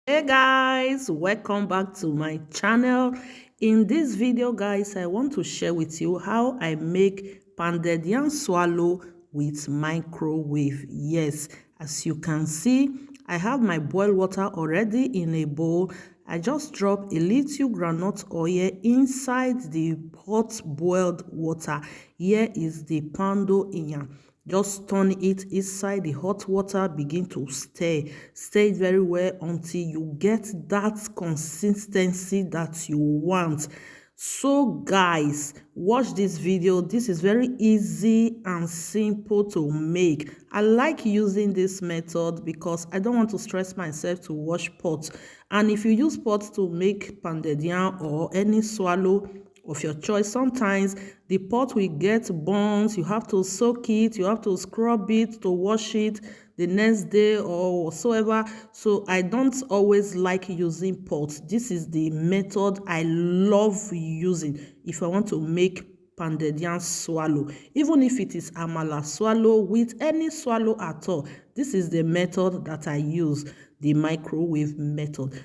Hey guys, welcome back to my channel. In this video guys, I want to share with you how I make pounded yam swallow with microwave. Yes, as you can see, I have my boiled water already in a bowl. I just drop a little groundnut oil inside the hot boiled water. Here is the poundo yam. Just turn it inside the hot water, begin to stir it very well until you get that consistency that you want. So guys, watch this video. This is very easy and simple to make. I like using this method because I don't want to stress myself to wash pots. And if you use pots to make pounded yam or any swallow of your choice, sometimes the pot will get burns. You have to soak it, you have to scrub it to wash it the next day or whatsoever. So I don't always like using pots. This is the method I love using if I want to make pounded yam swallow. Even if it is amala swallow, with any swallow at all, this is the method that I use, the microwave method.